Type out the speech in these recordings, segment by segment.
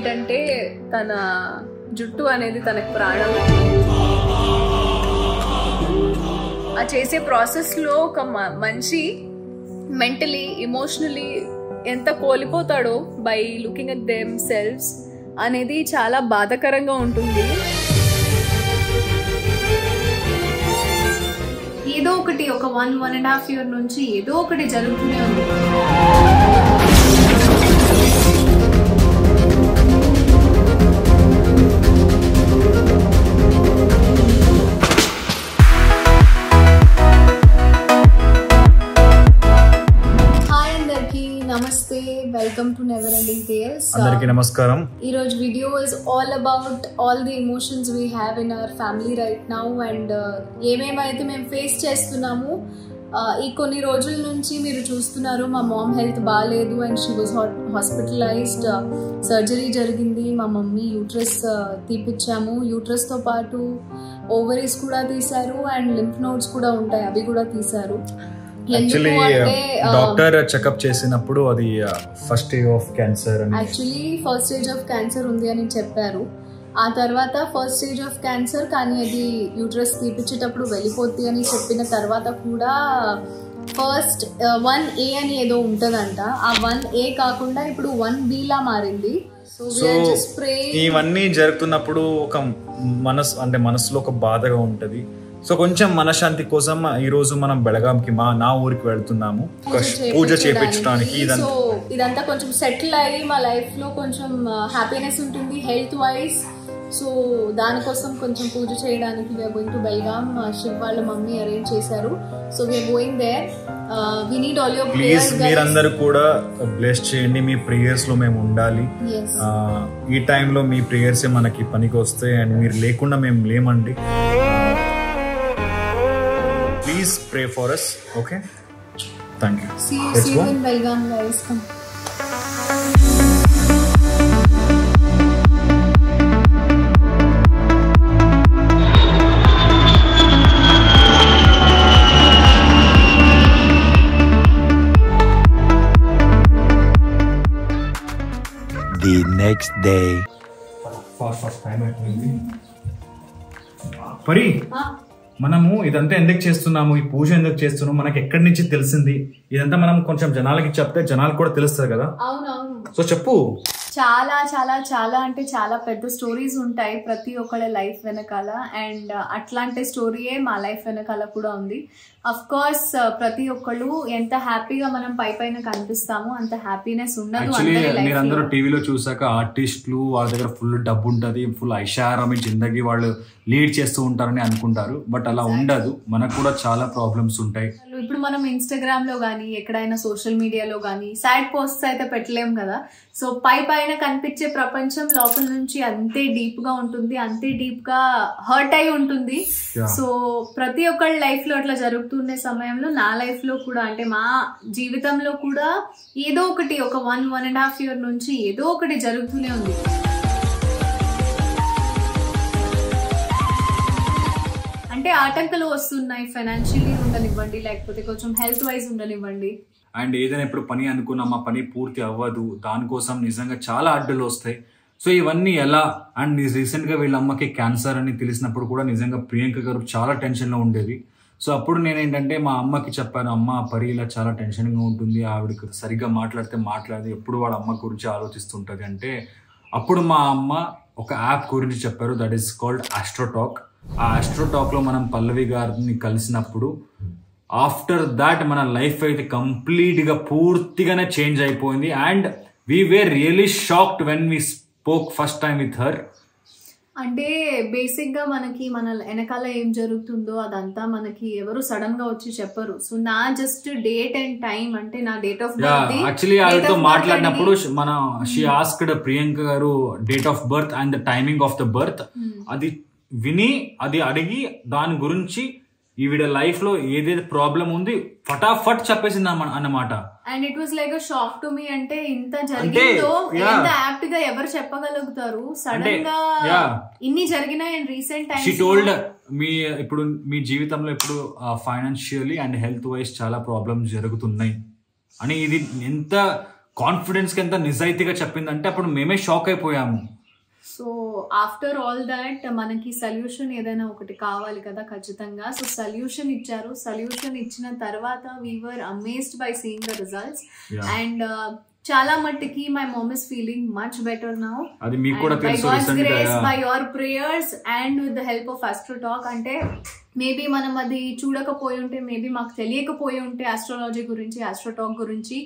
ఏంటంటే తన జుట్టు అనేది తనకు ప్రాణం. ఆ చేసే ప్రాసెస్లో ఒక మనిషి మెంటలీ ఎమోషనలీ ఎంత కోల్పోతాడో by looking at themselves అనేది చాలా బాధాకరంగా ఉంటుంది. ఏదో ఒకటి ఒక 1.5 year నుంచి ఏదో ఒకటి జరుగుతూనే ఉంది. నమస్తే, welcome to never ending tales. అందరికీ నమస్కారం. ఈ రోజు video is all about all the emotions we have in our family right now and ఏమేమైతే మేము ఫేస్ చేస్తున్నాము. ఈ కొన్ని రోజుల నుంచి మీరు చూస్తున్నారు మా మామ్ హెల్త్ బాగాలేదు and she was hospitalised. Surgery జరిగింది. మా మమ్మీ యూట్రస్ తీపిచ్చాము. యూట్రస్తో పాటు ఓవరీస్ కూడా తీశారు అండ్ లింఫ్ నోడ్స్ కూడా ఉంటాయి, అవి కూడా తీశారు. యాక్చువల్లీ డాక్టర్ చెకప్ చేసినప్పుడు అది ఫస్ట్ స్టేజ్ ఆఫ్ క్యాన్సర్ ఉంది అని చెప్పారు. ఆ తర్వాత ఫస్ట్ స్టేజ్ ఆఫ్ క్యాన్సర్, కానీ అది యూట్రస్ తీపిచ్చేటప్పుడు వెళ్ళిపోద్ది అని చెప్పిన తర్వాత కూడా ఫస్ట్ 1A అని ఏదో ఉంటుందంట. ఆ 1A కాకుండా ఇప్పుడు 1B లా మారింది. సో ఇవన్నీ జరుగుతున్నప్పుడు ఒక మనసులో ఒక బాధగా ఉంటది. సో కొంచెం మనశ్శాంతి కోసం ఈ రోజు మనం బెళగాంకి నా ఊరికి వెళ్తున్నాము పూజ చేయించడానికి. ఇదంతా కొంచెం సెటిల్ అయ్యి మా లైఫ్ లో కొంచెం హ్యాపీనెస్ ఉంటుంది హెల్త్ వైజ్. సో దానికోసం కొంచెం పూజ చేయడానికి we're going to Belgaum. Shiv వాళ్ళ మమ్మీ అరేంజ్ చేశారు. So we're going there. We need all your prayers. మీరందరూ కూడా బ్లెస్ చేయండి. మీ ప్రేయర్స్ లో మేము ఉండాలి. ఈ టైంలో మీ ప్రేయర్స్ మనకి పనికి వస్తాయి అండ్ మీరు లేకుండా మేము లేమండి. Please pray for us, okay? Thank you. See you in Belgaum, guys. Come. The next day. Fast time అయిపోయింది. పరి మనము ఇదంతా ఎందుకు చేస్తున్నాము, ఈ పూజ ఎందుకు చేస్తున్నాము, మనకి ఎక్కడి నుంచి తెలిసింది ఇదంతా మనం కొంచెం జనాలకి చెప్తే జనాలకు కూడా తెలుస్తుంది కదా. సో చెప్పు. చాలా చాలా చాలా అంటే చాలా పెద్ద స్టోరీస్ ఉంటాయి ప్రతి ఒక్కళ్ళ లైఫ్ వెనకాల అండ్ అట్లాంటి స్టోరీయే మా లైఫ్ వెనకాల కూడా ఉంది. అఫ్ కోర్స్ ప్రతి ఒక్కళ్ళు ఎంత హ్యాపీగా మనం పైన కనిపిస్తామో అంత హ్యాపీనెస్ ఉండదు. మీరందరూ టీవీలో చూసాక ఆర్టిస్టులు వాళ్ళ దగ్గర ఫుల్ డబ్బు ఉంటది, ఫుల్ ఐషారామి జిందగీ వాళ్ళు లీడ్ చేస్తూ ఉంటారని అనుకుంటారు. బట్ అలా ఉండదు. మనకు కూడా చాలా ప్రాబ్లమ్స్ ఉంటాయి. ఇప్పుడు మనం ఇన్స్టాగ్రామ్ లో గానీ ఎక్కడైనా సోషల్ మీడియాలో గానీ సాడ్ పోస్ట్స్ అయితే పెట్టలేం కదా. సో పైన కనిపించే ప్రపంచం లోపల నుంచి అంతే డీప్ గా ఉంటుంది, అంతే డీప్ గా హర్ట్ అయి ఉంటుంది. సో ప్రతి ఒక్కళ్ళ లైఫ్ లో అట్లా జరుగుతున్న సమయంలో నా లైఫ్ లో కూడా అంటే మా జీవితంలో కూడా ఏదో ఒకటి ఒక 1.5 year నుంచి ఏదో ఒకటి జరుగుతూనే ఉంది. అంటే ఆటంకాలు వస్తున్నాయి. ఫైనాన్షియలీ ఉండనివ్వండి, లేకపోతే కొంచెం హెల్త్ వైజ్ ఉండనివ్వండి. అండ్ ఏదైనా ఇప్పుడు పని అనుకున్నాం ఆ పని పూర్తి అవ్వదు, దానికోసం నిజంగా చాలా అడ్డులు వస్తాయి. సో ఇవన్నీ ఎలా అండ్ రీసెంట్ గా వీళ్ళ అమ్మకి క్యాన్సర్ అని తెలిసినప్పుడు కూడా నిజంగా ప్రియాంక గారు చాలా టెన్షన్ లో ఉండేది. సో అప్పుడు నేనేంటంటే మా అమ్మకి చెప్పాను, అమ్మ పరి ఇలా చాలా టెన్షన్గా ఉంటుంది, ఆవిడకి సరిగ్గా మాట్లాడదు, ఎప్పుడు వాళ్ళ అమ్మ గురించి ఆలోచిస్తుంటది అంటే అప్పుడు మా అమ్మ ఒక యాప్ గురించి చెప్పారు, దట్ ఈస్ కాల్డ్ ఆస్ట్రోటాక్. ఆ ఆస్ట్రోటాక్ లో మనం పల్లవి గారిని కలిసినప్పుడు ఆఫ్టర్ దాట్ మన లైఫ్ అయితే కంప్లీట్ గా పూర్తిగానే చేంజ్ అయిపోయింది. And we were really shocked when we spoke first time with her. అంటే బేసిక్ గా మనకి మన వెనకాల ఏం జరుగుతుందో అదంతా మనకి ఎవరు సడన్ గా వచ్చి చెప్పరు. సో నా జస్ట్ డేట్ అండ్ టైం అంటే నా డేట్ ఆఫ్ బర్త్ యాక్చువల్లీ ఆవిడతో మాట్లాడినప్పుడు మన షీ ఆస్క్డ్ ప్రియాంక గారు date of birth and the timing of the birth. అది విని అది అడిగి దాని గురించి ఈవిడ లైఫ్ లో ఏదైతే ప్రాబ్లం ఉంది ఫటాఫట్ చెప్పేసింది అన్నమాట. And it was like a shock to me. అంటే ఇంత జరిగిందో ఎంత యాప్ట్ గా ఎవరు చెప్పగలుగుతారు? సడన్ గా ఇన్ని జరిగినాయి and recent times. She told ఇప్పుడు మీ జీవితంలో ఇప్పుడు ఫైనాన్షియల్లీ అండ్ హెల్త్ వైజ్ చాలా ప్రాబ్లమ్స్ జరుగుతున్నాయి అని. ఇది ఎంత కాన్ఫిడెన్స్కి ఎంత నిజాయితీగా చెప్పిందంటే అప్పుడు మేమే షాక్ అయిపోయాము. సో ఆఫ్టర్ ఆల్ దాట్ మనకి సొల్యూషన్ ఏదైనా ఒకటి కావాలి కదా ఖచ్చితంగా. సో సొల్యూషన్ ఇచ్చారు. సొల్యూషన్ ఇచ్చిన తర్వాత we were amazed by seeing the results. And చాలా మట్టికి my mom is feeling much better now. అది మీకు కూడా తెలుసు. By God's grace, by your prayers and with the help of AstroTalk. అంటే మేబీ మనం అది చూడకపోయి ఉంటే, మేబీ మాకు తెలియకపోయి ఉంటే ఆస్ట్రాలజీ గురించి, ఆస్ట్రోటాక్ గురించి,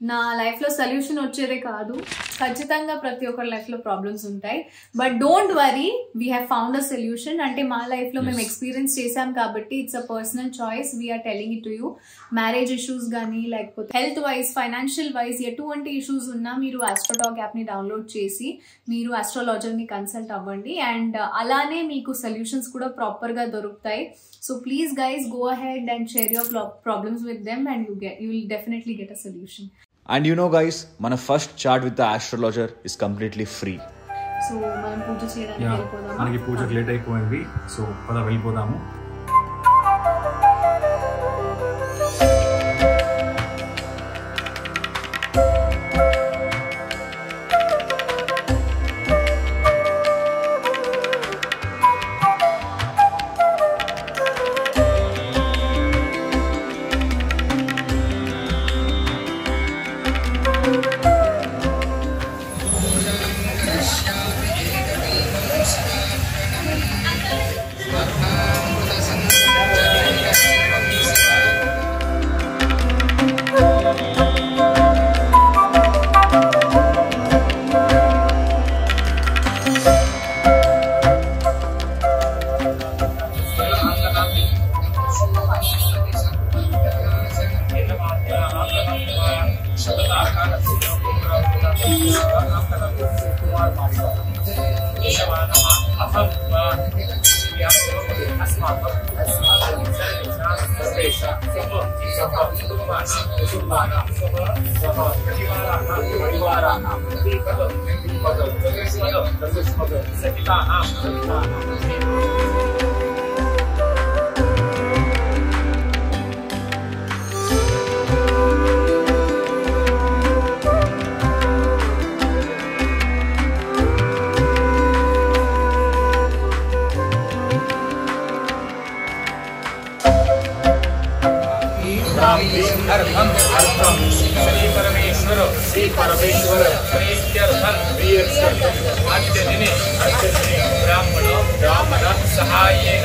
నా లైఫ్లో సొల్యూషన్ వచ్చేదే కాదు. ఖచ్చితంగా ప్రతి ఒక్కరి లైఫ్లో ప్రాబ్లమ్స్ ఉంటాయి. But don't worry, we have found a solution. అంటే మా లైఫ్లో మేము ఎక్స్పీరియన్స్ చేసాం కాబట్టి it's a personal choice. We're telling it to you. Marriage issues కానీ, లేకపోతే హెల్త్ వైజ్, ఫైనాన్షియల్ వైజ్ ఎటువంటి ఇష్యూస్ ఉన్నా మీరు ఆస్ట్రోటాక్ యాప్ని డౌన్లోడ్ చేసి మీరు ఆస్ట్రాలజర్ని కన్సల్ట్ అవ్వండి. అండ్ అలానే మీకు సొల్యూషన్స్ కూడా ప్రాపర్గా దొరుకుతాయి. So please guys, go ahead and share your problems with them and you will definitely get a solution. And you know guys, mana first chat with the astrologer is completely free. So మనం పూజ చేయడానికి వెళ్ళిపోదాము. మనకి పూజకి late అయిపోయింది. So పద వెళ్ళిపోదాము. श्री परमेश्वर अद्यदिने ब्राह्मण सहायेन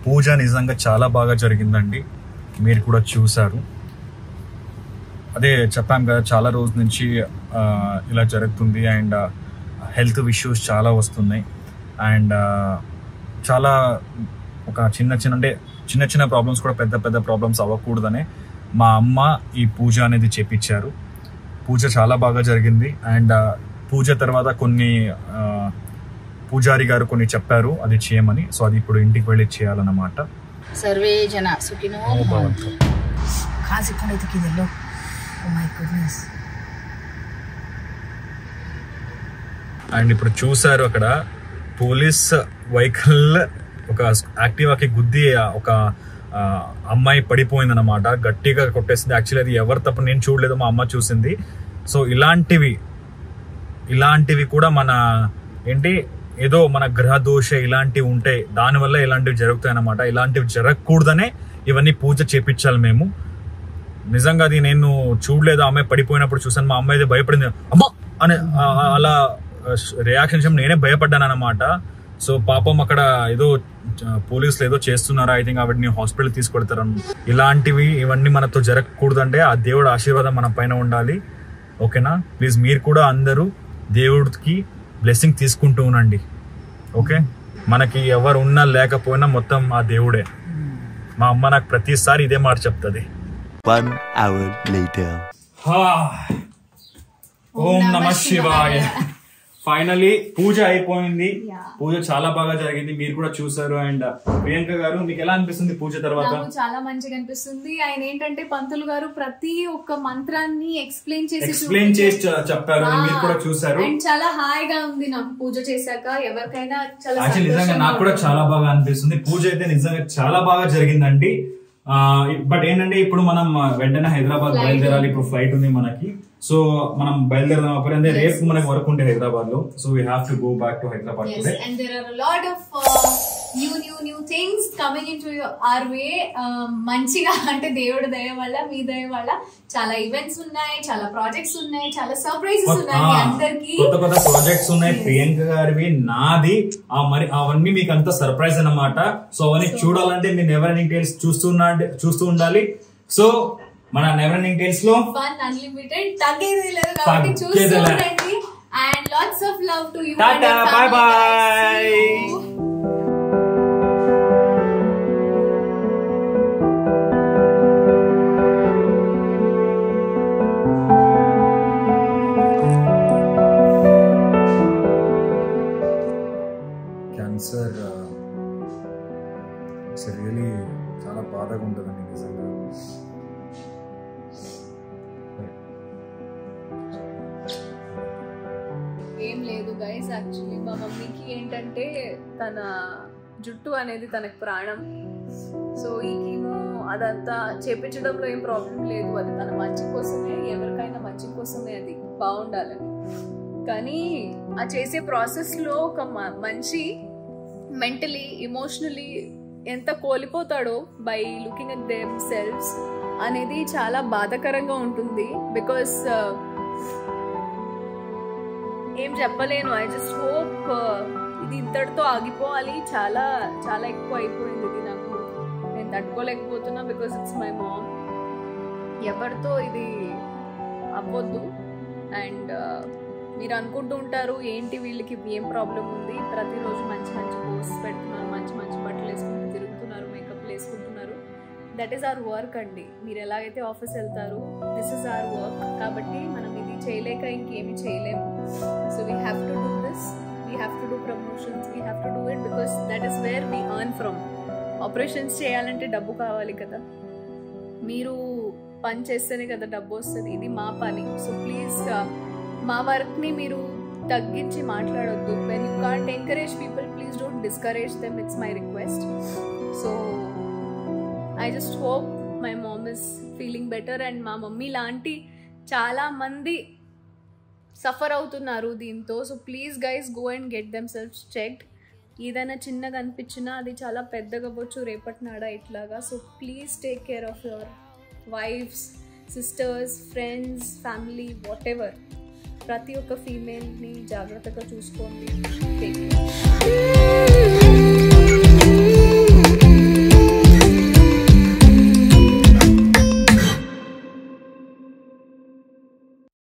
పూజ నిజంగా చాలా బాగా జరిగిందండి. మీరు కూడా చూసారు. అదే చెప్పాం కదా, చాలా రోజుల నుంచి ఇలా జరుగుతుంది అండ్ హెల్త్ ఇష్యూస్ చాలా వస్తున్నాయి అండ్ చాలా ఒక చిన్న చిన్న ప్రాబ్లమ్స్ కూడా పెద్ద పెద్ద ప్రాబ్లమ్స్ అవ్వకూడదనే మా అమ్మ ఈ పూజ అనేది చేపించారు. పూజ చాలా బాగా జరిగింది అండ్ పూజ తర్వాత కొన్ని పూజారి గారు కొన్ని చెప్పారు అది చేయమని. సో అది ఇప్పుడు ఇంటికి వెళ్ళి చేయాలన్నమాట. సర్వే జన సుఖినో భవంతు. ఖాసి పడైతే కిదల్లో. Oh my goodness. అండ్ ఇప్పుడు చూసారు అక్కడ పోలీస్ వెహికల్ ఒక యాక్టివాకి గుద్ది ఒక అమ్మాయి పడిపోయిందన్నమాట. గట్టిగా కొట్టేసింది. యాక్చువల్లీ అది ఎవరు తప్ప నేను చూడలేదు, మా అమ్మ చూసింది. సో ఇలాంటివి కూడా మన ఏదో మన గ్రహ దోష ఇలాంటివి ఉంటాయి, దానివల్ల ఇలాంటివి జరుగుతాయి అన్నమాట. ఇలాంటివి జరగకూడదనే ఇవన్నీ పూజ చేపించాలి మేము. నిజంగా అది నేను చూడలేదు. ఆ అమ్మాయి పడిపోయినప్పుడు చూసాను, మా అమ్మాయి అయితే భయపడింది, అమ్మా అనే అలా రియాక్షన్ నేనే భయపడ్డాను అనమాట. సో పాపం అక్కడ ఏదో పోలీసులు ఏదో చేస్తున్నారు, ఐ థింక్ ఆవిడని హాస్పిటల్ తీసుకొడతారు. ఇలాంటివి ఇవన్నీ మనతో జరగకూడదంటే ఆ దేవుడు ఆశీర్వాదం మన పైన ఉండాలి. ఓకేనా? ప్లీజ్ మీరు కూడా అందరూ దేవుడికి బ్లెస్సింగ్ తీసుకుంటూ ఉండండి. ఓకే, మనకి ఎవరు ఉన్నా లేకపోయినా మొత్తం ఆ దేవుడే. మా అమ్మ నాకు ప్రతిసారి ఇదే మాట చెప్తుంది. 1 hour later. ఓం నమ శివాయ. ఫైనలీ పూజ అయిపోయింది. పూజ చాలా బాగా జరిగింది, మీరు కూడా చూసారు. అండ్ ప్రియాంక గారు, మీకు ఎలా అనిపిస్తుంది పూజ తర్వాత? నాకు చాలా మంచిగా అనిపిస్తుంది. ఆయన ఏంటంటే పంతులు గారు ప్రతి ఒక్క మంత్రాన్ని ఎక్స్ప్లెయిన్ చేసి చెప్పారు, మీరు కూడా చూసారు. అండ్ చాలా హాయిగా ఉంది నాకు పూజ చేశాక. ఎవరికైనా చాలా నిజంగా నాకు కూడా చాలా బాగా అనిపిస్తుంది. పూజ అయితే నిజంగా చాలా బాగా జరిగిందండి. బట్ ఏంటంటే ఇప్పుడు మనం వెంటనే హైదరాబాద్ బయలుదేరాలి. ఇప్పుడు ఫ్లైట్ ఉంది మనకి, సో మనం బయలుదేరదాం. అప్పుడే రేపు మనకి వర్క్ ఉంటే హైదరాబాద్ లో, so we have to go back to Hyderabad today. And there are a lot of new things coming in to our way. మంచిగా అంటే దేవుడి దయ వల్ల, మీ దయ వల్ల చాలా ఈవెంట్స్ ఉన్నాయి, చాలా ప్రాజెక్ట్స్ ఉన్నాయి, చాలా సర్ప్రైజెస్ ఉన్నాయి. అందరికి కొత్త కొత్త ప్రాజెక్ట్స్ ఉన్నాయి, ప్రియాంక గారివి, నాది. మరి అవన్నీ మీకు అంత సర్ప్రైజ్ అన్నమాట. సో అవన్నీ చూడాలంటే మీరు నెవర్ ఎండింగ్ టేల్స్ చూస్తూ ఉండాలి. సో మన నెవర్ ఎండింగ్ టేల్స్ లో ఫన్ అన్లిమిటెడ్, తగ్గేది లేదు కాబట్టి చూస్తూ ఉండండి. And lots of love to you. Tata, by by. Cancer really చాలా బాధగా ఉంటుందండి నిజంగా. ఏం లేదు గైస్, యాక్చువల్లీ మా మమ్మీకి ఏంటంటే తన జుట్టు అనేది తనకు ప్రాణం. సో ఈ కీమో అదంతా చేపించడంలో ఏం ప్రాబ్లం లేదు, అది తన మంచి కోసమే, ఎవరికైనా మంచి కోసమే, అది బాగుండాలని. కానీ ఆ చేసే ప్రాసెస్లో ఒక మనిషి మెంటలీ, ఎమోషనలీ ఎంత కోల్పోతాడో by looking at themselves అనేది చాలా బాధాకరంగా ఉంటుంది. బికాస్ ఏం చెప్పలేను. ఐ జస్ట్ హోప్ ఇది ఇంతటితో ఆగిపోవాలి. చాలా చాలా ఎక్కువ అయిపోయింది ఇది, నాకు నేను తట్టుకోలేకపోతున్నా. Because it's my mom. ఎవరితో ఇది అవ్వద్దు. అండ్ మీరు అనుకుంటూ ఉంటారు ఏంటి వీళ్ళకి ఏం ప్రాబ్లం ఉంది, ప్రతిరోజు మంచి మంచి పోస్ట్ పెడుతున్నారు, మంచి మంచి బట్టలు వేసుకుంటూ తిరుగుతున్నారు, మేకప్లు వేసుకుంటున్నారు. దట్ ఈస్ అవర్ వర్క్ అండి. మీరు ఎలాగైతే ఆఫీస్ వెళ్తారు, దిస్ ఇస్ అవర్ వర్క్. కాబట్టి మనం ఇది చేయలేక ఇంకేమీ చేయలేము. So we have to do this, we have to do promotions, we have to do it because that is where we earn from. Operations చేయాలంటే డబ్బు కావాలి కదా, మీరు పని చేస్తేనే కదా డబ్బు వస్తుంది. ఇది మా పని. సో ప్లీజ్ మా వర్క్ని మీరు తగ్గించి మాట్లాడొద్దు. When you can't encourage people, please don't discourage them. It's my request. So I just hope my mom is feeling better. And మా మమ్మీ లాంటి చాలా మంది సఫర్ అవుతున్నారు దీంతో. So please guys go and get them self checked. ఏదైనా చిన్నగా అనిపించినా అది చాలా పెద్దగా అవ్వచ్చు రేపటి నాడ ఇట్లాగా. So please take care of your wives, sisters, friends, family, whatever. ప్రతి ఒక్క ఫీమేల్ని జాగ్రత్తగా చూసుకోండి. Take care.